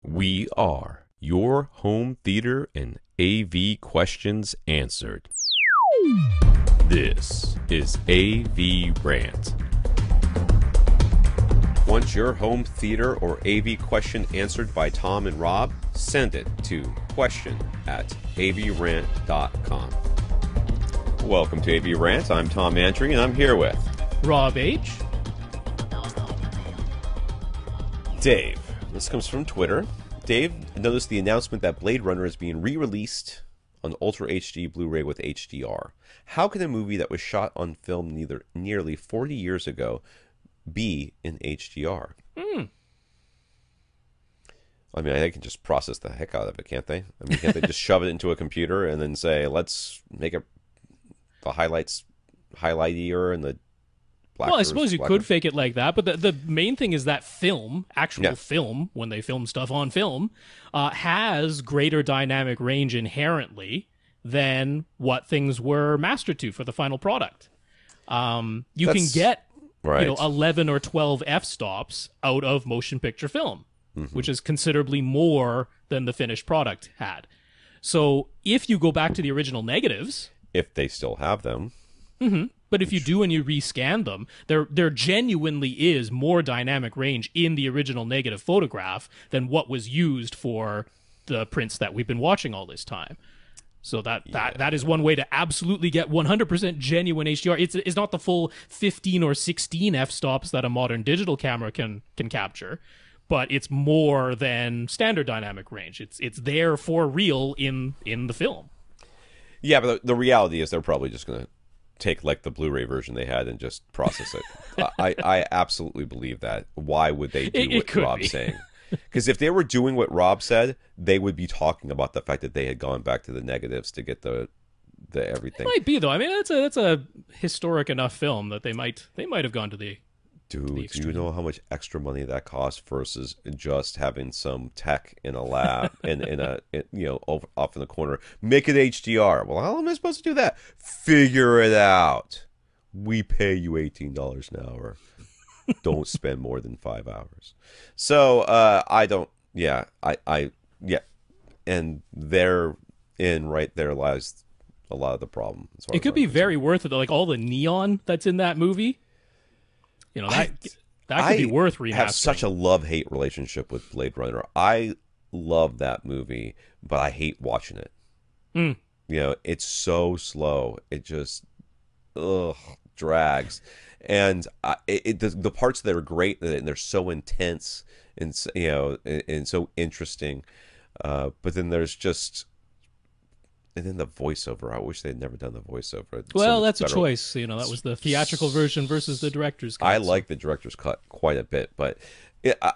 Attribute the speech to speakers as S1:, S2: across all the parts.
S1: We are your home theater and AV questions answered. This is AVRant. Want your home theater or AV question answered by Tom and Rob? Send it to question@avrant.com. Welcome to AVRant. I'm Tom Andry, and I'm here with
S2: Rob H.
S1: Dave. This comes from Twitter. Dave noticed the announcement that Blade Runner is being re-released on Ultra HD Blu-ray with HDR. How can a movie that was shot on film nearly 40 years ago be in HDR? I mean, they can just process the heck out of it, can't they? I mean, can't they just shove it into a computer and then say, let's make it the highlights highlightier and the blacker?
S2: Well, I suppose you could fake it like that, but the main thing is that film, actual film, when they film stuff on film, has greater dynamic range inherently than what things were mastered to for the final product. You can get 11 or 12 f-stops out of motion picture film, which is considerably more than the finished product had. So if you go back to the original negatives...
S1: If they still have them.
S2: But if you do and you rescan them, there genuinely is more dynamic range in the original negative photograph than what was used for the prints that we've been watching all this time. So that is one way to absolutely get 100% genuine HDR. It's not the full 15 or 16 f-stops that a modern digital camera can capture, but it's more than standard dynamic range. It's there for real in the film. Yeah,
S1: but the reality is they're probably just going to take like the Blu-ray version they had and just process it. I absolutely believe that. Why would they do what Rob's saying? Because if they were doing what Rob said, they would be talking about the fact that they had gone back to the negatives to get the everything.
S2: It might be though. I mean, that's a historic enough film that they might have gone to the.
S1: Dude, do you know how much extra money that costs versus just having some tech in a lab and off in the corner? Make it HDR. Well, how am I supposed to do that? Figure it out. We pay you $18 an hour. Don't spend more than 5 hours. So I don't. Yeah, and therein right there lies a lot of the problem.
S2: It could be very worth it. Like all the neon that's in that movie. You know, that could be worth remastering. I have
S1: such a love-hate relationship with Blade Runner. I love that movie, but I hate watching it. You know, it's so slow. It just drags. And the parts that are great, and they're so intense and and so interesting. But then there's just... And then the voiceover. I wish they'd never done the voiceover.
S2: Well, that's a choice. You know, that was the theatrical version versus the director's cut.
S1: I like the director's cut quite a bit, but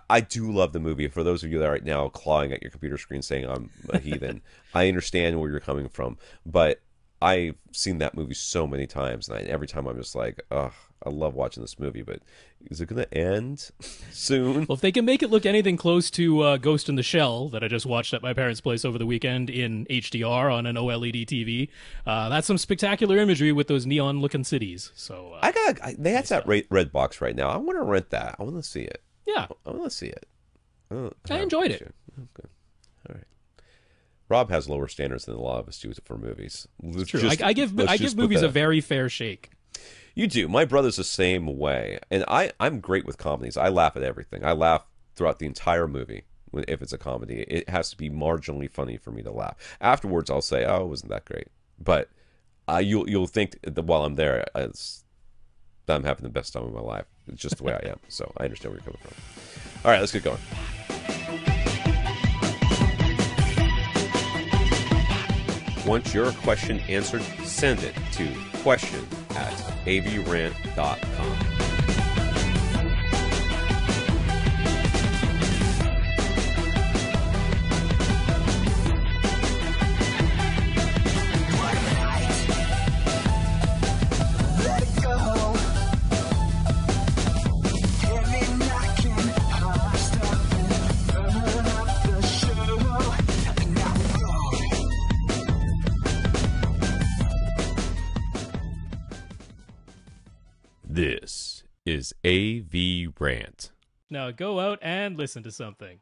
S1: I do love the movie. For those of you that are right now clawing at your computer screen saying I'm a heathen, I understand where you're coming from, but I've seen that movie so many times, and every time I'm just like, ugh, I love watching this movie, but is it going to end soon?
S2: Well, if they can make it look anything close to Ghost in the Shell that I just watched at my parents' place over the weekend in HDR on an OLED TV, that's some spectacular imagery with those neon-looking cities. So
S1: they had that red box right now. I want to rent that. I want to see it.
S2: Yeah,
S1: I want to see it.
S2: I enjoyed it.
S1: Okay. All right. Rob has lower standards than a lot of us do for movies.
S2: It's true. I give movies a very fair shake.
S1: You do. My brother's the same way. And I'm great with comedies. I laugh at everything. I laugh throughout the entire movie if it's a comedy. It has to be marginally funny for me to laugh. Afterwards, I'll say, oh, it wasn't that great. But you'll think that while I'm there, I'm having the best time of my life. It's just the way I am. So I understand where you're coming from. All right, let's get going. Want your question answered? Send it to question@avrant.com. This is AVRant.
S2: Now go out and listen to something.